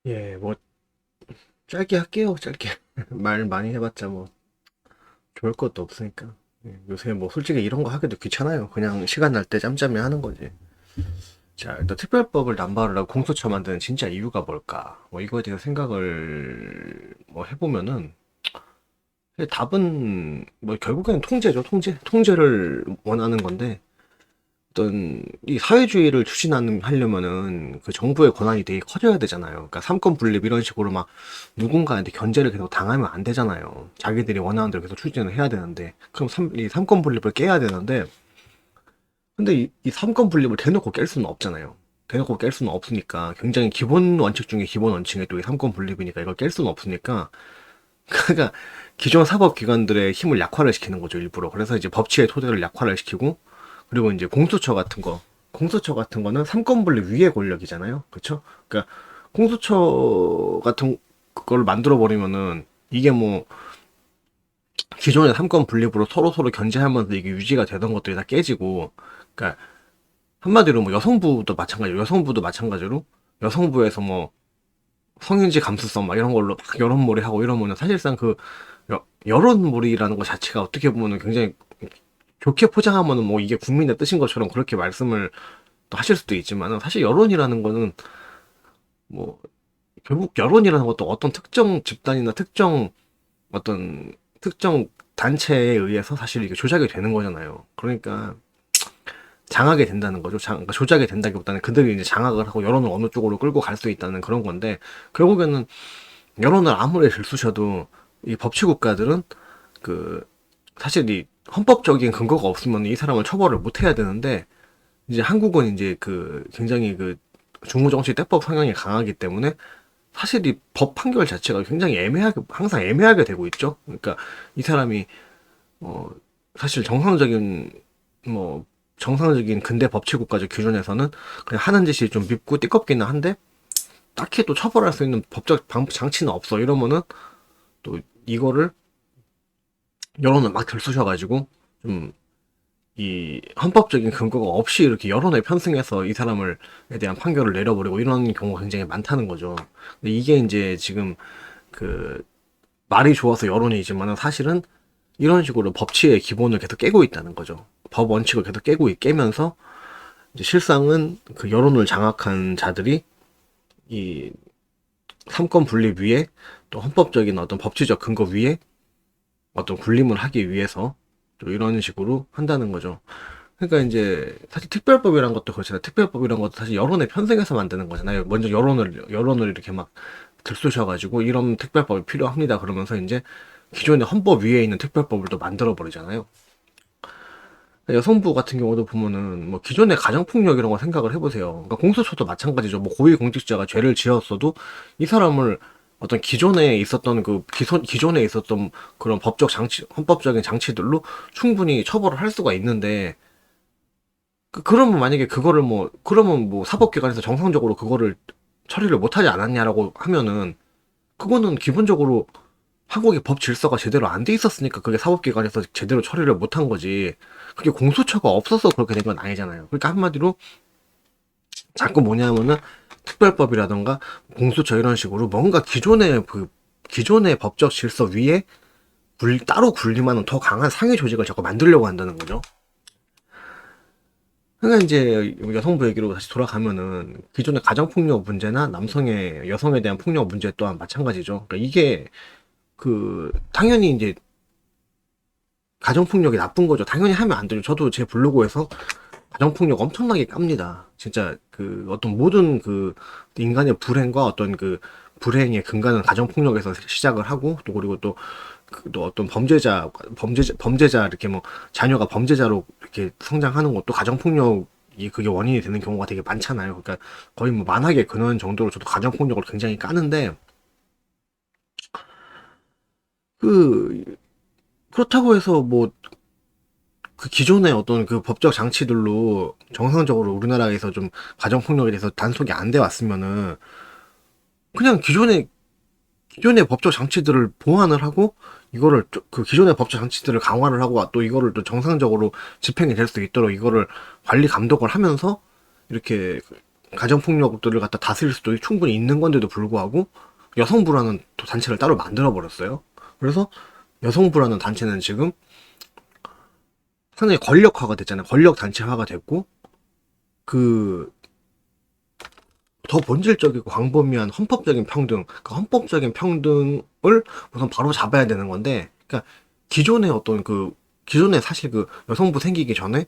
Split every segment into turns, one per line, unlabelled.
예, 뭐 짧게 할게요. 짧게 말 많이 해봤자 뭐 좋을 것도 없으니까. 예, 요새 뭐 솔직히 이런 거 하기도 귀찮아요. 그냥 시간 날 때 짬짬이 하는 거지. 자, 일단 특별법을 남발을 하고 공수처 만드는 진짜 이유가 뭘까? 뭐 이거에 대해서 생각을 뭐 해보면은 답은 뭐 결국에는 통제죠. 통제를 원하는 건데 어떤 이 사회주의를 추진하는 하려면은 그 정부의 권한이 되게 커져야 되잖아요. 그러니까 삼권 분립 이런 식으로 막 누군가한테 견제를 계속 당하면 안 되잖아요. 자기들이 원하는 대로 계속 추진을 해야 되는데 그럼 이 삼권 분립을 깨야 되는데 근데 이 삼권 분립을 대놓고 깰 수는 없잖아요. 대놓고 깰 수는 없으니까 굉장히 기본 원칙 중에 기본 원칙이 또 이 삼권 분립이니까 이걸 깰 수는 없으니까 그러니까 기존 사법기관들의 힘을 약화를 시키는 거죠, 일부러. 그래서 이제 법치의 토대를 약화를 시키고, 그리고 이제 공수처 같은 거는 삼권분립 위의 권력이잖아요. 그쵸? 그러니까 공수처 같은 걸 만들어 버리면은 이게 뭐 기존의 삼권 분립으로 서로 견제하면서 이게 유지가 되던 것들이 다 깨지고, 그러니까 한마디로 뭐 여성부도 마찬가지로 여성부에서 뭐 성인지 감수성 막 이런 걸로 막 여론몰이 하고 이러면은 사실상 그 여론몰이라는 것 자체가 어떻게 보면은 굉장히 좋게 포장하면은 뭐 이게 국민의 뜻인 것처럼 그렇게 말씀을 또 하실 수도 있지만은 사실 여론이라는 거는 뭐 결국 여론이라는 것도 어떤 특정 집단이나 어떤 특정 단체에 의해서 사실 이게 조작이 되는 거잖아요. 그러니까 장악이 된다는 거죠. 그러니까 조작이 된다기보다는 그들이 이제 장악을 하고 여론을 어느 쪽으로 끌고 갈 수 있다는 그런 건데 결국에는 여론을 아무리 들쑤셔도 이 법치국가들은 그 사실 이 헌법적인 근거가 없으면 이 사람을 처벌을 못 해야 되는데 이제 한국은 이제 그 굉장히 그 중무정치 때법 성향이 강하기 때문에 사실 이 법 판결 자체가 굉장히 항상 애매하게 되고 있죠. 그러니까 이 사람이 어 사실 뭐 정상적인 근대 법치국가적 기준에서는 그냥 하는 짓이 좀 밉고 띠껍기는 한데 딱히 또 처벌할 수 있는 장치는 없어 이러면은 또 이거를 여론을 막 들쑤셔가지고 좀 이 헌법적인 근거가 없이 이렇게 여론에 편승해서 이 사람을 에 대한 판결을 내려버리고 이런 경우가 굉장히 많다는 거죠. 근데 이게 이제 지금 그 말이 좋아서 여론이지만은 사실은 이런 식으로 법치의 기본을 계속 깨고 있다는 거죠. 법 원칙을 계속 깨면서 이제 실상은 그 여론을 장악한 자들이 이 삼권 분립 위에 또 헌법적인 어떤 법치적 근거 위에 어떤 군림을 하기 위해서 또 이런 식으로 한다는 거죠. 그러니까 이제 사실 특별법이란 것도 그렇잖아요. 특별법이란 것도 사실 여론에 편승해서 만드는 거잖아요. 먼저 여론을 이렇게 막 들쑤셔가지고 이런 특별법이 필요합니다. 그러면서 이제 기존의 헌법 위에 있는 특별법을 또 만들어 버리잖아요. 여성부 같은 경우도 보면은 뭐 기존의 가정폭력 이런 거 생각을 해보세요. 그러니까 공소처도 마찬가지죠. 뭐 고위공직자가 죄를 지었어도 이 사람을 어떤 기존에 있었던 그런 헌법적인 장치들로 충분히 처벌을 할 수가 있는데 그러면 만약에 그러면 뭐 사법기관에서 정상적으로 그거를 처리를 못하지 않았냐라고 하면은 그거는 기본적으로 한국의 법 질서가 제대로 안 돼 있었으니까 그게 사법기관에서 제대로 처리를 못한 거지. 그게 공수처가 없어서 그렇게 된 건 아니잖아요. 그러니까 한마디로 자꾸 뭐냐면은 특별법이라던가 공수처 이런 식으로 뭔가 기존의 법적 질서 위에 따로 군림하는 더 강한 상위 조직을 자꾸 만들려고 한다는 거죠. 그러니까 이제 여성부 얘기로 다시 돌아가면은 기존의 가정폭력 문제나 여성에 대한 폭력 문제 또한 마찬가지죠. 그러니까 이게 당연히 이제 가정폭력이 나쁜 거죠. 당연히 하면 안 되죠. 저도 제 블로그에서 가정폭력 엄청나게 깝니다. 진짜 그 어떤 모든 그 인간의 불행과 어떤 그 불행의 근간은 가정폭력에서 시작을 하고 또 그리고 또 어떤 범죄자 이렇게 뭐 자녀가 범죄자로 이렇게 성장하는 것도 가정폭력이 그게 원인이 되는 경우가 되게 많잖아요. 그러니까 거의 뭐 만학의 근원 정도로 저도 가정폭력을 굉장히 까는데 그 그렇다고 해서 뭐 그 기존의 어떤 그 법적 장치들로 정상적으로 우리나라에서 좀 가정폭력에 대해서 단속이 안 돼 왔으면은 그냥 기존의 법적 장치들을 보완을 하고 그 기존의 법적 장치들을 강화를 하고 또 이거를 또 정상적으로 집행이 될 수 있도록 이거를 관리 감독을 하면서 이렇게 가정폭력들을 갖다 다스릴 수도 충분히 있는 건데도 불구하고 여성부라는 또 단체를 따로 만들어 버렸어요. 그래서 여성부라는 단체는 지금 상당히 권력화가 됐잖아요. 권력 단체화가 됐고, 그 더 본질적이고 광범위한 헌법적인 평등, 그 헌법적인 평등을 우선 바로 잡아야 되는 건데, 그러니까 기존의 어떤 기존에 사실 그 여성부 생기기 전에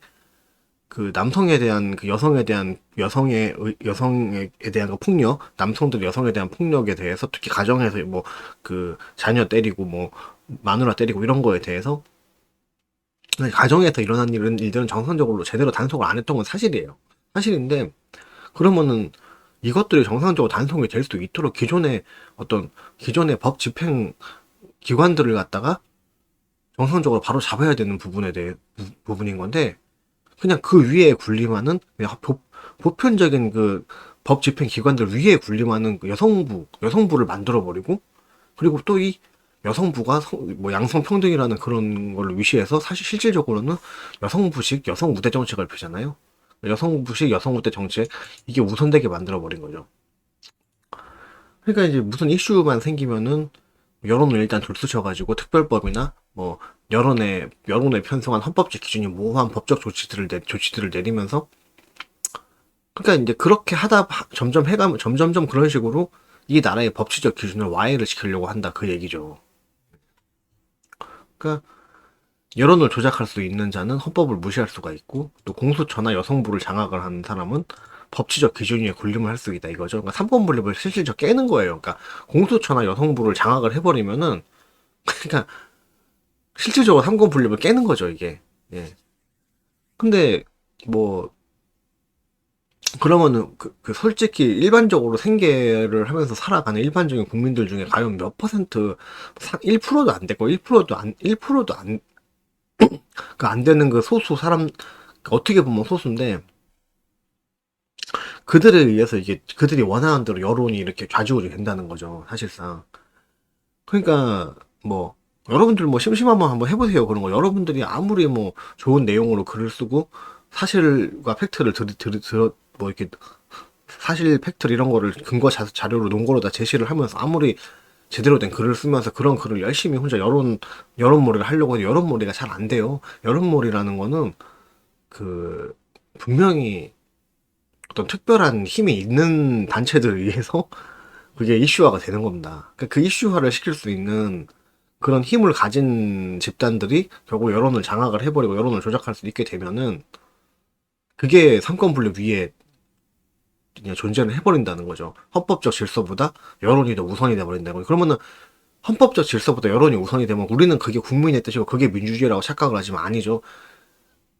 그 남성에 대한 그 여성에 대한 그 폭력, 남성들 여성에 대한 폭력에 대해서 특히 가정에서 뭐 그 자녀 때리고 뭐 마누라 때리고 이런 거에 대해서 가정에서 일어난 일들은 정상적으로 제대로 단속을 안 했던 건 사실이에요. 사실인데 그러면은 이것들이 정상적으로 단속이 될 수 있도록 기존의 법 집행 기관들을 갖다가 정상적으로 바로 잡아야 되는 부분인 건데 그냥 그 위에 군림하는 그냥 보편적인 그 법 집행 기관들 위에 군림하는 그 여성부를 만들어 버리고 그리고 또 이 여성부가 뭐 양성평등이라는 그런 걸 위시해서 사실 실질적으로는 여성부식 여성 우대 정책을 펴잖아요. 여성부식 여성 우대 정책 이게 우선되게 만들어 버린 거죠. 그러니까 이제 무슨 이슈만 생기면은 여론을 일단 들쑤셔가지고 특별법이나 뭐 여론에 편성한 헌법적 기준이 모호한 법적 조치들을 내리면서 그러니까 이제 그렇게 하다 점점 해가면 점점점 그런 식으로 이 나라의 법치적 기준을 와해를 시키려고 한다 그 얘기죠. 그러니까 여론을 조작할 수 있는 자는 헌법을 무시할 수가 있고 또 공수처나 여성부를 장악을 하는 사람은 법치적 기준 위에 군림을 할 수 있다 이거죠. 그러니까 삼권 분립을 실질적 깨는 거예요. 그러니까 공수처나 여성부를 장악을 해버리면은 그러니까 실질적으로 삼권 분립을 깨는 거죠 이게. 예. 근데 뭐 그러면은 솔직히 일반적으로 생계를 하면서 살아가는 일반적인 국민들 중에 과연 몇 퍼센트 1%도 안 되고 1%도 안 되는 그 소수 사람 어떻게 보면 소수인데 그들에 의해서 이게 그들이 원하는 대로 여론이 이렇게 좌지우지 된다는 거죠 사실상. 그러니까 뭐 여러분들 뭐 심심하면 한번 해보세요 그런 거. 여러분들이 아무리 뭐 좋은 내용으로 글을 쓰고 사실과 팩트를 뭐 이렇게 사실 팩트 이런 거를 근거 자료로 논거로 다 제시를 하면서 아무리 제대로 된 글을 쓰면서 그런 글을 열심히 혼자 여론몰이를 하려고 해도 여론몰이가 잘 안 돼요. 여론몰이라는 거는 그 분명히 어떤 특별한 힘이 있는 단체들에 의해서 그게 이슈화가 되는 겁니다. 그러니까 그 이슈화를 시킬 수 있는 그런 힘을 가진 집단들이 결국 여론을 장악을 해버리고 여론을 조작할 수 있게 되면은 그게 삼권분립 위에 그냥 존재를 해버린다는 거죠. 헌법적 질서보다 여론이 더 우선이 돼버린다고. 그러면은 헌법적 질서보다 여론이 우선이 되면 우리는 그게 국민의 뜻이고 그게 민주주의라고 착각을 하지만 아니죠.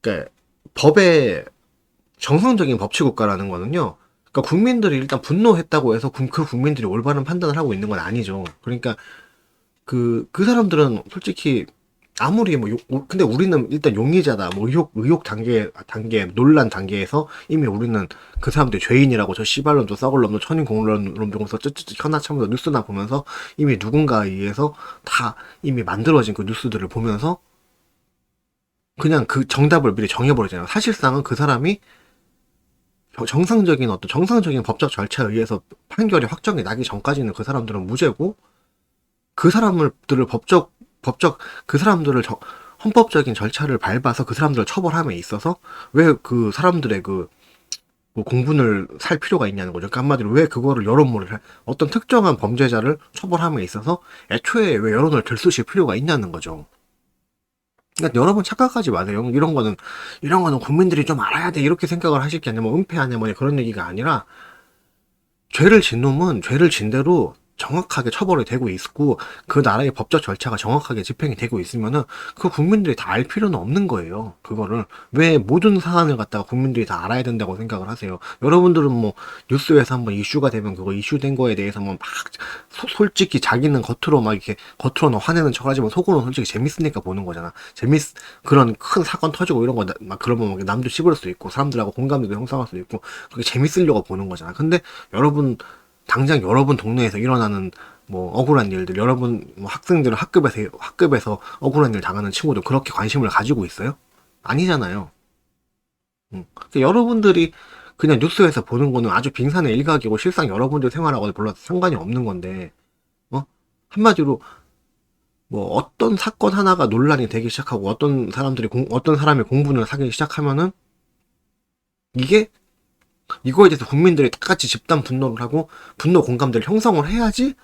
그러니까 법의 정상적인 법치국가라는 거는요. 그러니까 국민들이 일단 분노했다고 해서 그 국민들이 올바른 판단을 하고 있는 건 아니죠. 그러니까 그 사람들은 솔직히 아무리 뭐 근데 우리는 일단 용의자다 뭐 의혹 단계 논란 단계에서 이미 우리는 그 사람들이 죄인이라고 저 씨발놈도 썩을 놈도 천인 공론론 중에서 쯧쯧 현아참으로 뉴스나 보면서 이미 누군가에 의해서 다 이미 만들어진 그 뉴스들을 보면서 그냥 그 정답을 미리 정해버리잖아요. 사실상은 그 사람이 정상적인 법적 절차에 의해서 판결이 확정이 나기 전까지는 그 사람들은 무죄고 그 사람들을 그 사람들을 헌법적인 절차를 밟아서 그 사람들을 처벌함에 있어서 왜 그 사람들의 뭐 공분을 살 필요가 있냐는 거죠. 그러니까 한마디로 왜 그거를 어떤 특정한 범죄자를 처벌함에 있어서 애초에 왜 여론을 들쑤실 필요가 있냐는 거죠. 그러니까 여러분 착각하지 마세요. 이런 거는 국민들이 좀 알아야 돼. 이렇게 생각을 하실 게 아니라 뭐 은폐하냐 뭐 그런 얘기가 아니라 죄를 진 놈은 죄를 진 대로 정확하게 처벌이 되고 있고 그 나라의 법적 절차가 정확하게 집행이 되고 있으면은 그 국민들이 다 알 필요는 없는 거예요. 그거를 왜 모든 사안을 갖다가 국민들이 다 알아야 된다고 생각을 하세요. 여러분들은 뭐 뉴스에서 한번 이슈가 되면 그거 이슈된 거에 대해서 막 솔직히 자기는 겉으로는 화내는 척하지만 속으로는 솔직히 재밌으니까 보는 거잖아. 그런 큰 사건 터지고 이런 거 막 그러면 막 남도 씹을 수 있고 사람들하고 공감대도 형성할 수 있고 그게 재밌으려고 보는 거잖아. 근데 당장 여러분 동네에서 일어나는 뭐 억울한 일들, 여러분 뭐 학생들은 학급에서 억울한 일 당하는 친구들 그렇게 관심을 가지고 있어요? 아니잖아요. 그러니까 여러분들이 그냥 뉴스에서 보는 거는 아주 빙산의 일각이고 실상 여러분들 생활하고는 별로 상관이 없는 건데, 어? 한마디로 뭐 어떤 사건 하나가 논란이 되기 시작하고 어떤 사람이 공분을 사기 시작하면은 이게 이거에 대해서 국민들이 다 같이 집단 분노를 하고 분노 공감대를 형성을 해야지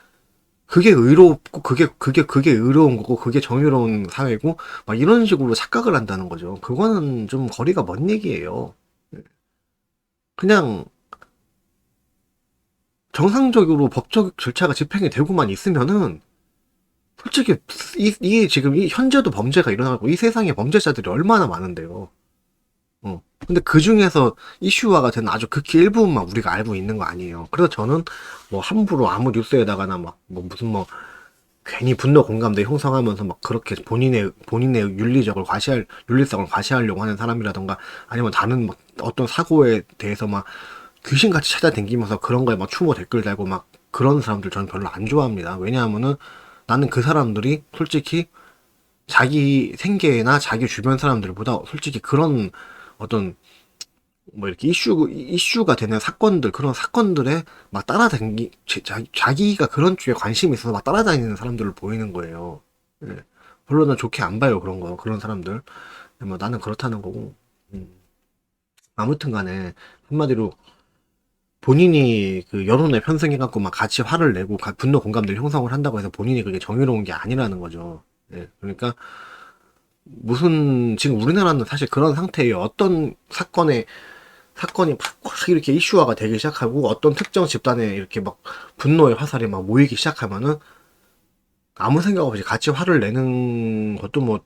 그게 의롭고 그게 의로운 거고 그게 정의로운 사회고 막 이런 식으로 착각을 한다는 거죠. 그거는 좀 거리가 먼 얘기예요. 그냥 정상적으로 법적 절차가 집행이 되고만 있으면은 솔직히 지금 이 현재도 범죄가 일어나고 이 세상에 범죄자들이 얼마나 많은데요. 근데 그 중에서 이슈화가 되는 아주 극히 일부분만 우리가 알고 있는 거 아니에요. 그래서 저는 뭐 함부로 아무 뉴스에다가나 막 뭐 무슨 뭐 괜히 분노 공감대 형성하면서 막 그렇게 본인의 윤리성을 과시하려고 하는 사람이라던가 아니면 다른 막 어떤 사고에 대해서 막 귀신같이 찾아다니면서 그런 거에 막 추모 댓글 달고 막 그런 사람들 저는 별로 안 좋아합니다. 왜냐하면은 나는 그 사람들이 솔직히 자기 생계나 자기 주변 사람들보다 솔직히 그런 어떤 뭐 이렇게 이슈가 되는 사건들 그런 사건들에 막 자기가 그런 쪽에 관심이 있어서 막 따라다니는 사람들을 보이는 거예요. 예. 별로 난 좋게 안 봐요 그런 사람들. 뭐 나는 그렇다는 거고. 음. 아무튼 간에 한마디로 본인이 그 여론에 편승해갖고 막 같이 화를 내고 분노 공감대를 형성을 한다고 해서 본인이 그게 정의로운 게 아니라는 거죠. 예. 그러니까 지금 우리나라는 사실 그런 상태예요. 어떤 사건이 확 이렇게 이슈화가 되기 시작하고 어떤 특정 집단에 이렇게 막 분노의 화살이 막 모이기 시작하면은 아무 생각 없이 같이 화를 내는 것도 뭐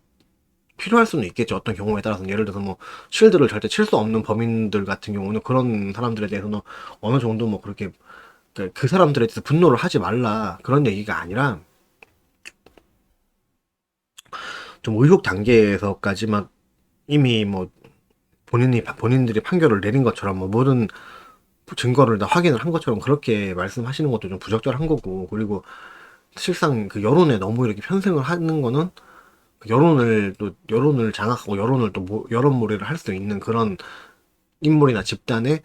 필요할 수는 있겠죠. 어떤 경우에 따라서는 예를 들어서 뭐 실드를 절대 칠 수 없는 범인들 같은 경우는 그런 사람들에 대해서는 어느 정도 뭐 그렇게 그 사람들에 대해서 분노를 하지 말라 그런 얘기가 아니라 좀 의혹 단계에서까지 막 이미 뭐 본인들이 판결을 내린 것처럼 뭐 모든 증거를 다 확인을 한 것처럼 그렇게 말씀하시는 것도 좀 부적절한 거고 그리고 실상 그 여론에 너무 이렇게 편승을 하는 거는 여론을 장악하고 여론을 여론몰이를 할 수 있는 그런 인물이나 집단의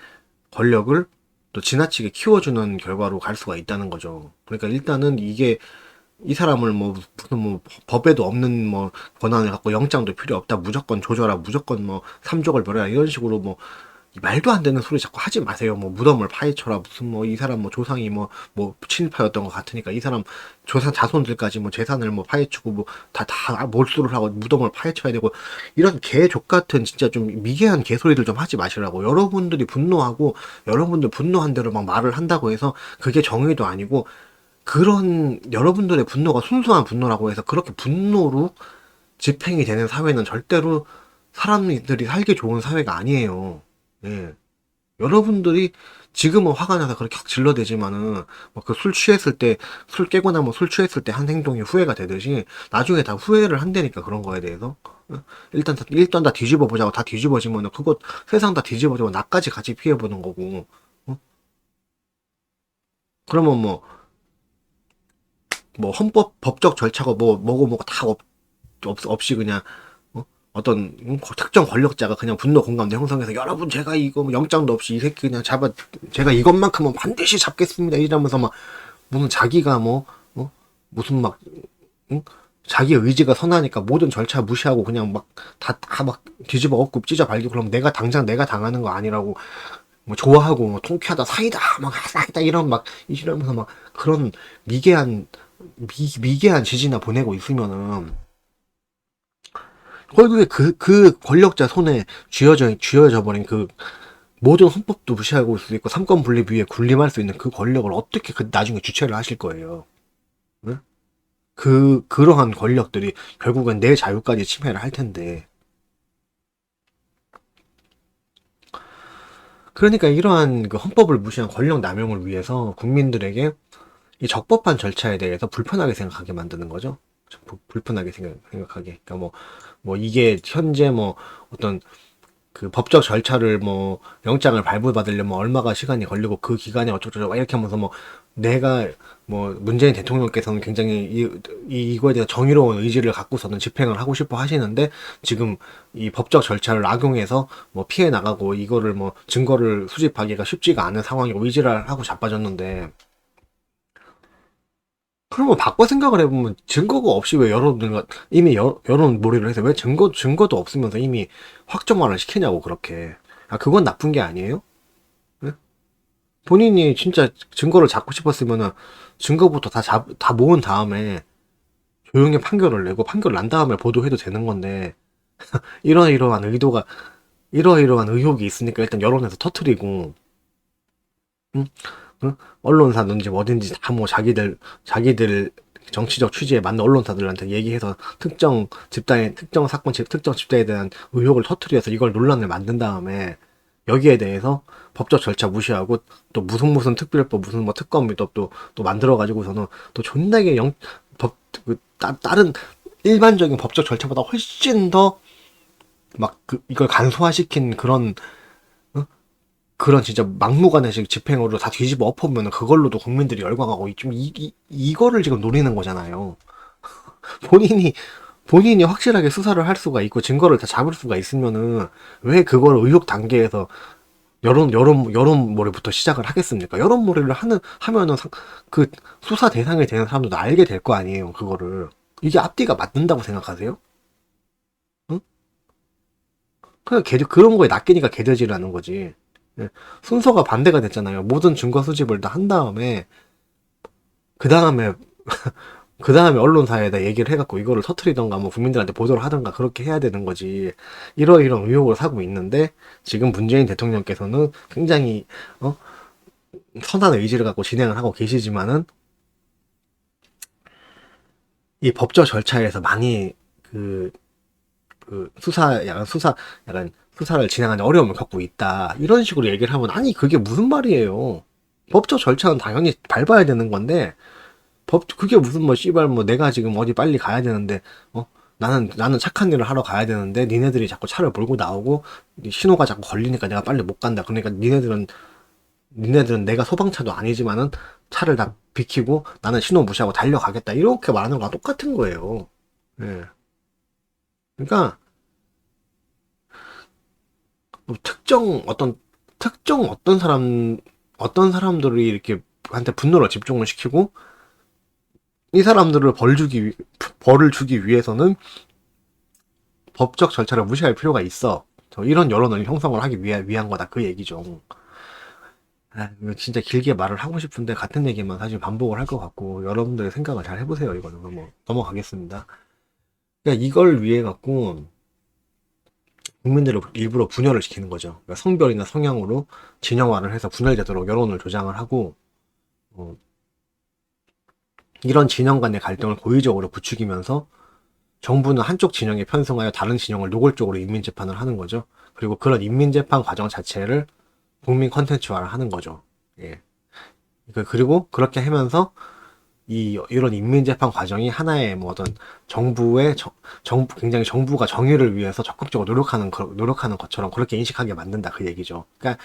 권력을 또 지나치게 키워주는 결과로 갈 수가 있다는 거죠. 그러니까 일단은 이 사람을 뭐 무슨 뭐 법에도 없는 뭐 권한을 갖고 영장도 필요 없다 무조건 조져라 무조건 뭐 삼족을 벌여라 이런 식으로 뭐 말도 안 되는 소리 자꾸 하지 마세요. 뭐 무덤을 파헤쳐라 무슨 뭐 이 사람 뭐 조상이 뭐 친일파였던 것 같으니까 이 사람 조상 자손들까지 뭐 재산을 뭐 파헤치고 뭐 다 몰수를 하고 무덤을 파헤쳐야 되고 이런 개족 같은 진짜 좀 미개한 개소리들 좀 하지 마시라고. 여러분들 분노한 대로 막 말을 한다고 해서 그게 정의도 아니고 그런 여러분들의 분노가 순수한 분노라고 해서 그렇게 분노로 집행이 되는 사회는 절대로 사람들이 살기 좋은 사회가 아니에요. 예. 여러분들이 지금은 화가 나서 그렇게 확 질러대지만은 그 술 깨고 나면 술 취했을 때 한 행동이 후회가 되듯이 나중에 다 후회를 한다니까 그런 거에 대해서. 일단 다 뒤집어 보자고 다 뒤집어지면은 그거 세상 다 뒤집어지고 나까지 같이 피해 보는 거고. 어? 그러면 뭐 법적 절차가 뭐고 다 없이 그냥 어떤 특정 권력자가 그냥 분노 공감대 형성해서 여러분 제가 이거 뭐 영장도 없이 이 새끼 그냥 제가 이것만큼은 반드시 잡겠습니다 이러면서 막 무슨 자기가 무슨 막 응? 자기 의지가 선하니까 모든 절차 무시하고 그냥 막 다 막 뒤집어 엎고 찢어 발기고 그럼 내가 당하는 거 아니라고 뭐 좋아하고 뭐 통쾌하다 사이다 이런 막 이러면서 막 그런 미개한 지지나 보내고 있으면은 결국에 그 권력자 손에 쥐어져 버린 그 모든 헌법도 무시하고 있을 수 있고 삼권 분립 위에 군림할 수 있는 그 권력을 어떻게 나중에 주체를 하실 거예요. 응? 그러한 권력들이 결국엔 내 자유까지 침해를 할 텐데. 그러니까 이러한 그 헌법을 무시한 권력 남용을 위해서 국민들에게 이 적법한 절차에 대해서 불편하게 생각하게 만드는 거죠. 불편하게 생각하게. 그러니까 이게 현재 뭐 어떤 그 법적 절차를 뭐 영장을 발부받으려면 얼마가 시간이 걸리고 그 기간에 어쩌고저쩌고 막 이렇게 하면서 뭐 내가 뭐 문재인 대통령께서는 굉장히 이거에 대해서 정의로운 의지를 갖고서는 집행을 하고 싶어 하시는데 지금 이 법적 절차를 악용해서 뭐 피해 나가고 이거를 뭐 증거를 수집하기가 쉽지가 않은 상황이고 의지를 하고 자빠졌는데 그러면 바꿔 생각을 해보면 증거가 없이 왜 여론들과 이미 여론 몰이를 해서 왜 증거도 없으면서 이미 확정화를 시키냐고 그렇게. 아, 그건 나쁜 게 아니에요? 네? 본인이 진짜 증거를 잡고 싶었으면은 증거부터 다 모은 다음에 조용히 판결을 내고 판결 난 다음에 보도해도 되는 건데 이러이러한 의도가 이러이러한 의혹이 있으니까 일단 여론에서 터트리고 응? 응? 언론사든지 뭐든지 다 뭐 자기들 정치적 취지에 맞는 언론사들한테 얘기해서 특정 사건, 특정 집단에 대한 의혹을 터트려서 이걸 논란을 만든 다음에 여기에 대해서 법적 절차 무시하고 또 무슨 특별법 무슨 뭐 특검도 또 만들어 가지고서는 또 존나게 다른 일반적인 법적 절차보다 훨씬 더 막 이걸 간소화시킨 그런 진짜 막무가내식 집행으로 다 뒤집어 엎으면 그걸로도 국민들이 열광하고 좀 이거를 지금 노리는 거잖아요. 본인이 본인이 확실하게 수사를 할 수가 있고 증거를 다 잡을 수가 있으면은 왜 그걸 의혹 단계에서 여론몰이부터 시작을 하겠습니까? 여론몰이를 하면은 그 수사 대상이 되는 사람들도 알게 될 거 아니에요, 그거를. 이게 앞뒤가 맞는다고 생각하세요? 응? 그런 거에 낚이니까 개돼지라는 거지. 예. 순서가 반대가 됐잖아요. 모든 증거 수집을 다 한 다음에 그 다음에 그 다음에 언론사에다 얘기를 해갖고 이거를 터트리던가 뭐 국민들한테 보도를 하던가 그렇게 해야 되는 거지. 이런 의혹을 사고 있는데 지금 문재인 대통령께서는 굉장히 선한 의지를 갖고 진행을 하고 계시지만은 이 법적 절차에서 많이 그, 약간 수사를 진행하는 어려움을 겪고 있다. 이런 식으로 얘기를 하면 아니 그게 무슨 말이에요. 법적 절차는 당연히 밟아야 되는 건데 그게 무슨 뭐 씨발 뭐 내가 지금 어디 빨리 가야 되는데 나는 착한 일을 하러 가야 되는데 니네들이 자꾸 차를 몰고 나오고 신호가 자꾸 걸리니까 내가 빨리 못 간다. 그러니까 니네들은 내가 소방차도 아니지만은 차를 다 비키고 나는 신호 무시하고 달려가겠다. 이렇게 말하는 거랑 똑같은 거예요. 예. 그러니까 뭐 특정 어떤 사람들이 이렇게 한테 분노를 집중을 시키고 이 사람들을 벌을 주기 위해서는 법적 절차를 무시할 필요가 있어. 이런 여론을 형성을 하기 위한 거다. 그 얘기죠. 아, 이거 진짜 길게 말을 하고 싶은데 같은 얘기만 사실 반복을 할 것 같고 여러분들의 생각을 잘 해보세요. 이거는 뭐 넘어가겠습니다. 그러니까 이걸 위해 갖고 국민들을 일부러 분열을 시키는 거죠. 그러니까 성별이나 성향으로 진영화를 해서 분열되도록 여론을 조장을 하고 어, 이런 진영 간의 갈등을 고의적으로 부추기면서 정부는 한쪽 진영에 편승하여 다른 진영을 노골적으로 인민재판을 하는 거죠. 그리고 그런 인민재판 과정 자체를 국민 컨텐츠화를 하는 거죠. 예. 그리고 그렇게 하면서 이런 인민재판 과정이 하나의 뭐 어떤 굉장히 정부가 정의를 위해서 적극적으로 노력하는 것처럼 그렇게 인식하게 만든다. 그 얘기죠. 그러니까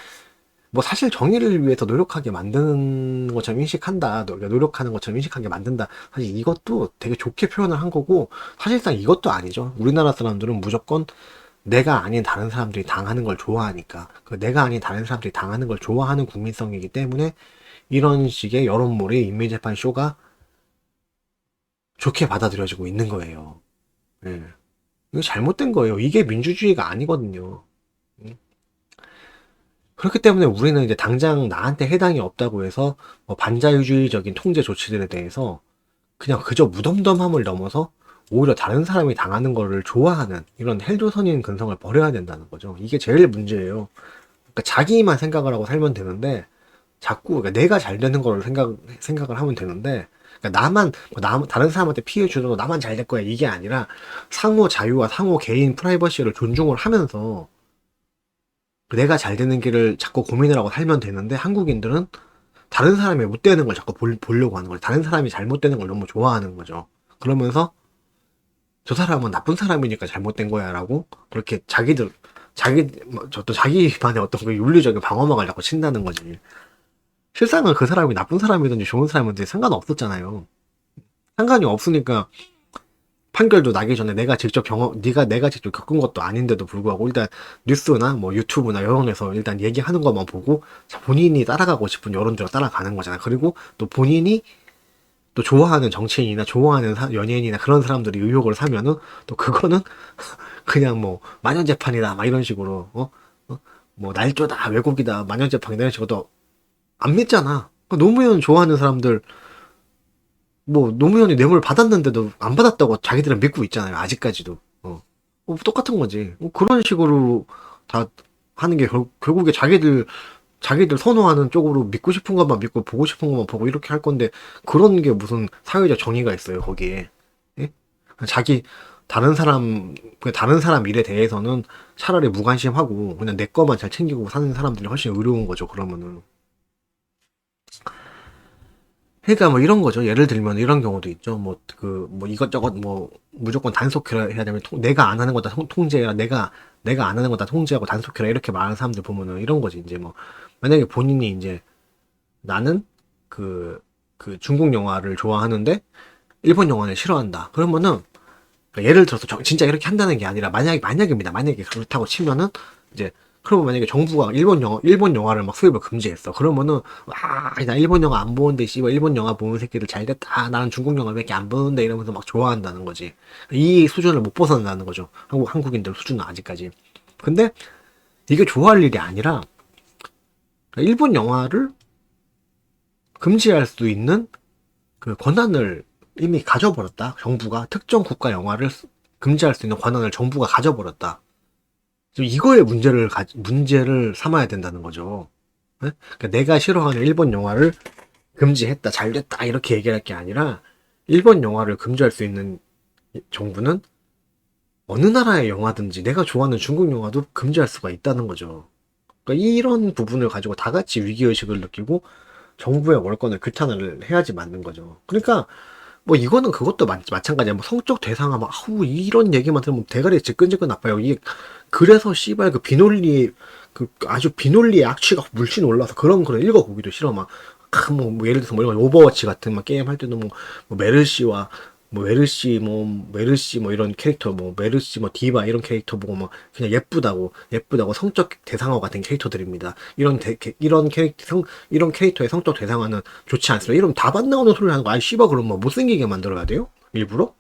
뭐 사실 정의를 위해서 노력하게 만드는 것처럼 인식한다. 노력하는 것처럼 인식하게 만든다. 사실 이것도 되게 좋게 표현을 한 거고 사실상 이것도 아니죠. 우리나라 사람들은 무조건 내가 아닌 다른 사람들이 당하는 걸 좋아하니까 그 내가 아닌 다른 사람들이 당하는 걸 좋아하는 국민성이기 때문에 이런 식의 여론몰이 인민재판 쇼가 좋게 받아들여지고 있는 거예요. 예. 이거 잘못된 거예요. 이게 민주주의가 아니거든요. 그렇기 때문에 우리는 이제 당장 나한테 해당이 없다고 해서 뭐 반자유주의적인 통제 조치들에 대해서 그냥 그저 무덤덤함을 넘어서 오히려 다른 사람이 당하는 거를 좋아하는 이런 헬조선인 근성을 버려야 된다는 거죠. 이게 제일 문제예요. 그러니까 자기만 생각을 하고 살면 되는데 자꾸 그러니까 내가 잘 되는 거를 생각을 하면 되는데 그러니까 다른 사람한테 피해 주더라도 나만 잘 될 거야 이게 아니라 상호 자유와 상호 개인 프라이버시를 존중을 하면서 내가 잘 되는 길을 자꾸 고민을 하고 살면 되는데 한국인들은 다른 사람이 못 되는 걸 자꾸 보려고 하는 거죠. 다른 사람이 잘못되는 걸 너무 좋아하는 거죠. 그러면서 저 사람은 나쁜 사람이니까 잘못된 거야 라고 그렇게 또 자기만의 어떤 그 윤리적인 방어막을 자꾸 친다는 거지. 실상은 그 사람이 나쁜 사람이든지 좋은 사람이든지 상관없었잖아요. 상관이 없으니까 판결도 나기 전에 내가 직접 겪은 것도 아닌데도 불구하고 일단 뉴스나 뭐 유튜브나 여론에서 일단 얘기하는 것만 보고 본인이 따라가고 싶은 여론대로 따라가는 거잖아. 그리고 또 본인이 또 좋아하는 정치인이나 좋아하는 연예인이나 그런 사람들이 의혹을 사면은 또 그거는 그냥 뭐 만연재판이다 막 이런 식으로 뭐 날조다 왜곡이다 만연재판이다 이런 식으로 또 안 믿잖아. 노무현 좋아하는 사람들 뭐 노무현이 뇌물 받았는데도 안 받았다고 자기들은 믿고 있잖아요. 아직까지도. 똑같은 거지. 그런 식으로 다 하는 게 결국에 자기들 선호하는 쪽으로 믿고 싶은 것만 믿고 보고 싶은 것만 보고 이렇게 할 건데 그런 게 무슨 사회적 정의가 있어요 거기에. 예? 자기 다른 사람 일에 대해서는 차라리 무관심하고 그냥 내 것만 잘 챙기고 사는 사람들이 훨씬 의로운 거죠. 그러면은. 그러니까 뭐 이런 거죠. 예를 들면 이런 경우도 있죠. 뭐 이것저것 뭐 무조건 단속해야 되면 내가 안 하는 거다 통제해라. 내가 안 하는 거다 통제하고 단속해라. 이렇게 말하는 사람들 보면은 이런 거지. 이제 뭐 만약에 본인이 이제 나는 그 중국 영화를 좋아하는데 일본 영화를 싫어한다. 그러면은 그러니까 예를 들어서 진짜 이렇게 한다는 게 아니라 만약입니다. 만약에 그렇다고 치면은 이제 그러면 만약에 정부가 일본 영화를 막 수입을 금지했어. 그러면은 나 일본 영화 안 보는데 씨발 일본 영화 보는 새끼들 잘 됐다. 나는 중국 영화밖에 안 보는데 이러면서 막 좋아한다는 거지. 이 수준을 못 벗어난다는 거죠. 한국인들 수준은 아직까지. 근데 이게 좋아할 일이 아니라 일본 영화를 금지할 수 있는 그 권한을 이미 가져버렸다. 정부가 특정 국가 영화를 금지할 수 있는 권한을 정부가 가져버렸다. 이거에 문제를 삼아야 된다는 거죠. 네? 그러니까 내가 싫어하는 일본 영화를 금지했다, 잘 됐다 이렇게 얘기할 게 아니라 일본 영화를 금지할 수 있는 정부는 어느 나라의 영화든지 내가 좋아하는 중국 영화도 금지할 수가 있다는 거죠. 그러니까 이런 부분을 가지고 다 같이 위기의식을 느끼고 정부의 월권을 규탄을 해야지 맞는 거죠. 그러니까 뭐 이거는 그것도 마찬가지야. 뭐 성적 대상화 막 아우 이런 얘기만 들으면 대가리 지끈지끈 아파요. 이게 그래서 씨발 그 비논리 그 아주 비논리의 악취가 물씬 올라서 그런 읽어보기도 싫어. 뭐 예를 들어서 뭐 이런 오버워치 같은 막 게임 할 때도 뭐 메르시와 메르시 뭐 이런 캐릭터 뭐 메르시 뭐 디바 이런 캐릭터 보고 막 그냥 예쁘다고 성적 대상화 같은 캐릭터들입니다. 이런 캐릭터의 성적 대상화는 좋지 않습니다. 이런 답안 나오는 소리를 하는 거. 아이 씨발 그럼 뭐 못생기게 만들어야 돼요? 일부러?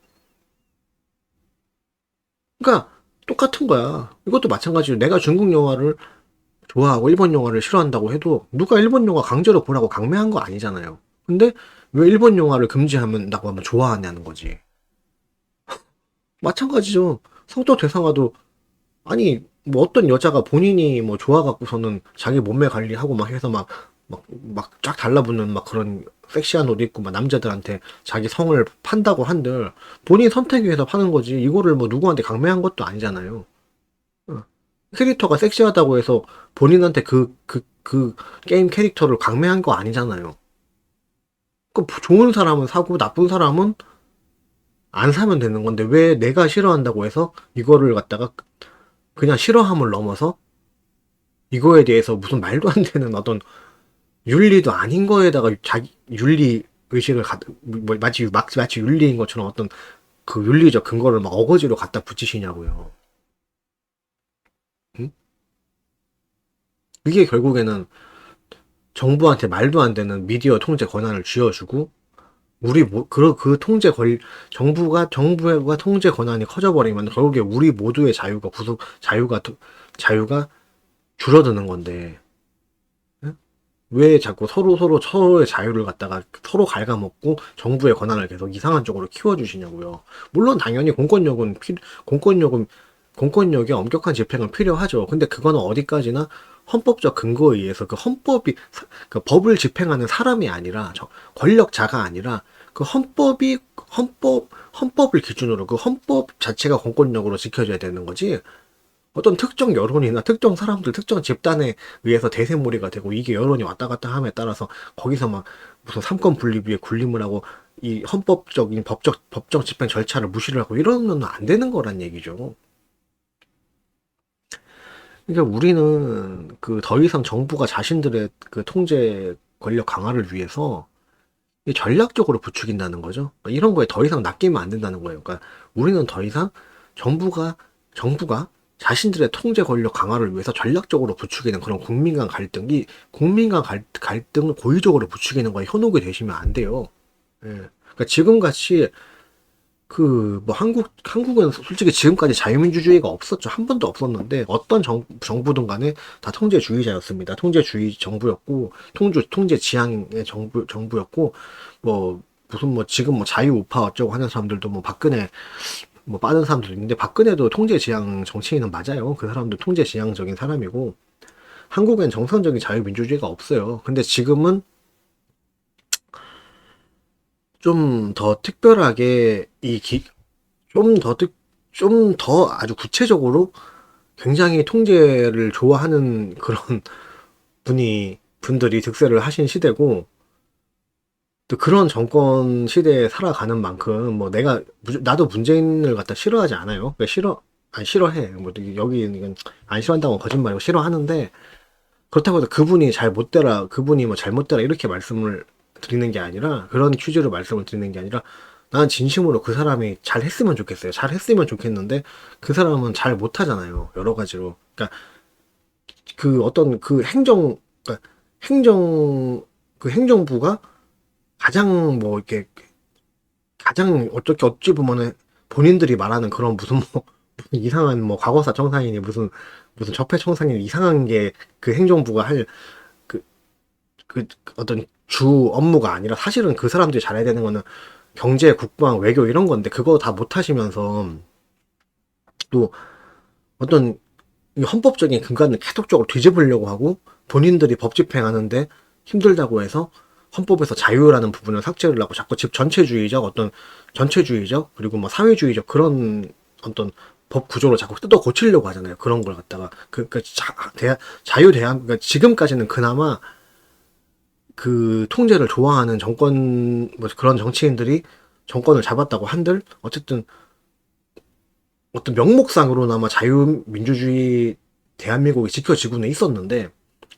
그러니까 똑같은 거야. 이것도 마찬가지로 내가 중국 영화를 좋아하고 일본 영화를 싫어한다고 해도 누가 일본 영화 강제로 보라고 강매한 거 아니잖아요. 근데 왜 일본 영화를 금지한다고 하면 좋아하냐는 거지. 마찬가지죠. 성적 대상화도 아니 뭐 어떤 여자가 본인이 뭐 좋아갖고서는 자기 몸매 관리하고 막 해서 막 쫙 달라붙는 막 그런 섹시한 옷 입고 막 남자들한테 자기 성을 판다고 한들 본인 선택에 의해서 파는 거지 이거를 뭐 누구한테 강매한 것도 아니잖아요. 어. 캐릭터가 섹시하다고 해서 본인한테 그 게임 캐릭터를 강매한 거 아니잖아요. 그 좋은 사람은 사고 나쁜 사람은 안 사면 되는 건데 왜 내가 싫어한다고 해서 이거를 갖다가 그냥 싫어함을 넘어서 이거에 대해서 무슨 말도 안 되는 어떤 윤리도 아닌 거에다가 자기 윤리 의식을 마치 윤리인 것처럼 어떤 그 윤리적 근거를 막 어거지로 갖다 붙이시냐고요. 응? 이게 결국에는 정부한테 말도 안 되는 미디어 통제 권한을 쥐어주고 그 정부가 통제 권한이 커져버리면 결국에 우리 모두의 자유가 줄어드는 건데 왜 자꾸 서로의 자유를 갖다가 서로 갉아먹고 정부의 권한을 계속 이상한 쪽으로 키워주시냐고요. 물론 당연히 공권력은 공권력의 엄격한 집행은 필요하죠. 근데 그거는 어디까지나 헌법적 근거에 의해서 그 법을 집행하는 사람이 아니라 권력자가 아니라 그 헌법을 기준으로 그 헌법 자체가 공권력으로 지켜져야 되는 거지. 어떤 특정 여론이나 특정 사람들, 특정 집단에 의해서 대세몰이가 되고 이게 여론이 왔다 갔다 함에 따라서 거기서 막 무슨 삼권 분립 위에 군림을 하고 이 헌법적인 법정 집행 절차를 무시를 하고 이러면 안 되는 거란 얘기죠. 그러니까 우리는 그 더 이상 정부가 자신들의 그 통제 권력 강화를 위해서 이 전략적으로 부추긴다는 거죠. 그러니까 이런 거에 더 이상 낚이면 안 된다는 거예요. 그러니까 우리는 더 이상 정부가 정부가 자신들의 통제 권력 강화를 위해서 전략적으로 부추기는 그런 국민 간 갈등, 이 국민 간 갈등을 고의적으로 부추기는 거에 현혹이 되시면 안 돼요. 예. 그러니까 지금 같이 그 뭐 한국은 솔직히 지금까지 자유민주주의가 없었죠. 한 번도 없었는데 어떤 정부든 간에 다 통제주의자였습니다. 통제주의 정부였고 통제 지향의 정부였고 뭐 무슨 뭐 지금 뭐 자유 우파 어쩌고 하는 사람들도 뭐 박근혜 뭐 빠른 사람들도 있는데 박근혜도 통제 지향 정치인은 맞아요. 그 사람도 통제 지향적인 사람이고 한국엔 정상적인 자유민주주의가 없어요. 근데 지금은 좀 더 특별하게 좀 더 좀 더 아주 구체적으로 굉장히 통제를 좋아하는 그런 분들이 득세를 하신 시대고, 또 그런 정권 시대에 살아가는 만큼, 뭐 나도 문재인을 갖다 싫어하지 않아요. 그러니까 아니, 싫어해. 뭐, 여기, 안 싫어한다고 거짓말이고 싫어하는데, 그렇다고 해서 그분이 뭐 잘못되라, 이렇게 말씀을 드리는 게 아니라, 그런 취지로 말씀을 드리는 게 아니라, 나는 진심으로 그 사람이 잘 했으면 좋겠어요. 잘 했으면 좋겠는데, 그 사람은 잘 못하잖아요. 여러 가지로. 그러니까, 그 어떤 그러니까 행정부가 가장 뭐 이렇게 가장 어찌 보면은 본인들이 말하는 그런 무슨 이상한 뭐 과거사 청산이니 무슨 적폐 청산이 이상한 게 그 행정부가 할 그 어떤 주 업무가 아니라 사실은 그 사람들이 잘해야 되는 거는 경제, 국방, 외교 이런 건데 그거 다 못하시면서 또 어떤 이 헌법적인 근간을 계속적으로 뒤집으려고 하고 본인들이 법 집행하는데 힘들다고 해서 헌법에서 자유라는 부분을 삭제를 하고 자꾸 즉 전체주의적 그리고 뭐 사회주의적 그런 어떤 법 구조로 자꾸 뜯어 고치려고 하잖아요. 그런 걸 갖다가 자유 대한 그러니까 지금까지는 그나마 그 통제를 좋아하는 정권 뭐 그런 정치인들이 정권을 잡았다고 한들 어쨌든 어떤 명목상으로나마 자유민주주의 대한민국이 지켜지고는 있었는데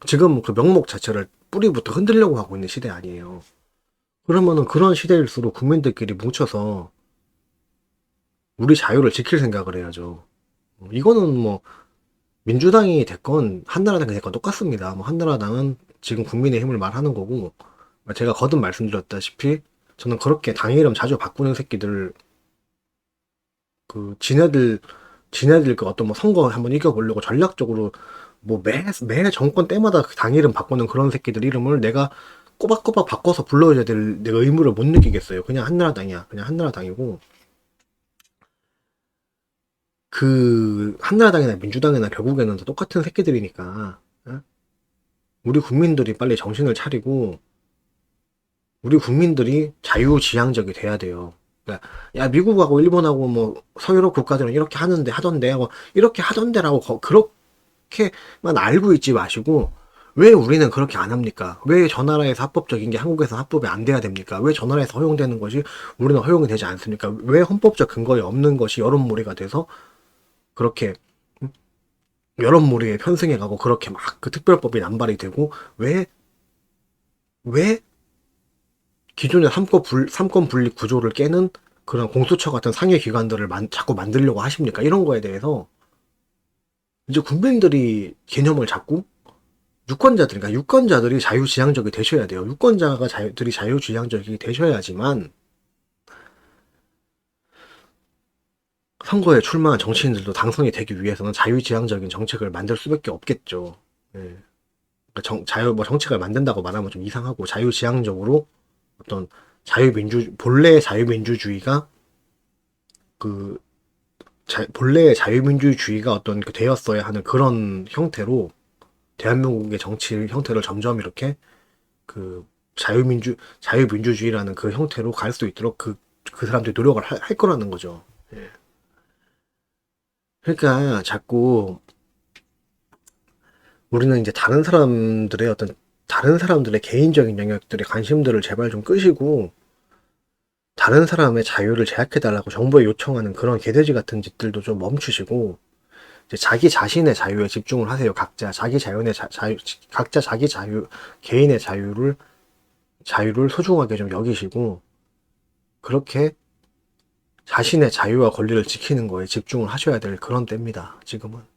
지금 그 명목 자체를 뿌리부터 흔들려고 하고 있는 시대 아니에요. 그러면은 그런 시대일수록 국민들끼리 뭉쳐서 우리 자유를 지킬 생각을 해야죠. 이거는 뭐 민주당이 됐건 한나라당이 됐건 똑같습니다. 뭐 한나라당은 지금 국민의힘을 말하는 거고 제가 거듭 말씀드렸다시피 저는 그렇게 당 이름 자주 바꾸는 새끼들 그 지네들 그 어떤 뭐 선거 한번 이겨보려고 전략적으로 뭐 매 정권 때마다 그당 이름 바꾸는 그런 새끼들 이름을 내가 꼬박꼬박 바꿔서 불러야 될 내가 의무를 못 느끼겠어요. 그냥 한나라당이야. 그냥 한나라당이고 그 한나라당이나 민주당이나 결국에는 다 똑같은 새끼들이니까 어? 우리 국민들이 빨리 정신을 차리고 우리 국민들이 자유지향적이 돼야 돼요. 그러니까 야 미국하고 일본하고 뭐 서유럽 국가들은 이렇게 하던데 하고 이렇게 하던데라고 그렇게만 알고 있지 마시고 왜 우리는 그렇게 안 합니까? 왜 저 나라에서 합법적인 게 한국에서 합법이 안 돼야 됩니까? 왜 저 나라에서 허용되는 것이 우리는 허용이 되지 않습니까? 왜 헌법적 근거에 없는 것이 여론몰이가 돼서 그렇게 여론몰이에 편승해가고 그렇게 막 그 특별법이 남발이 되고 왜 기존의 삼권 분립 구조를 깨는 그런 공수처 같은 상위 기관들을 자꾸 만들려고 하십니까? 이런 거에 대해서 이제 국민들이 개념을 잡고 그러니까 유권자들이 자유지향적이 되셔야 돼요. 들이 자유지향적이 되셔야지만 선거에 출마한 정치인들도 당선이 되기 위해서는 자유지향적인 정책을 만들 수밖에 없겠죠. 예. 그러니까 뭐 정책을 만든다고 말하면 좀 이상하고 자유지향적으로 어떤 본래의 자유민주주의가 그 본래의 자유민주주의가 어떤 그 되었어야 하는 그런 형태로 대한민국의 정치 형태를 점점 이렇게 그 자유민주주의라는 그 형태로 갈 수 있도록 그 사람들이 노력을 할 거라는 거죠. 예. 그러니까 자꾸 우리는 이제 다른 사람들의 개인적인 영역들의 관심들을 제발 좀 끄시고 다른 사람의 자유를 제약해달라고 정부에 요청하는 그런 개돼지 같은 짓들도 좀 멈추시고 이제 자기 자신의 자유에 집중을 하세요. 각자 자기 자연의 각자 자기 자유, 개인의 자유를 소중하게 좀 여기시고, 그렇게 자신의 자유와 권리를 지키는 거에 집중을 하셔야 될 그런 때입니다. 지금은.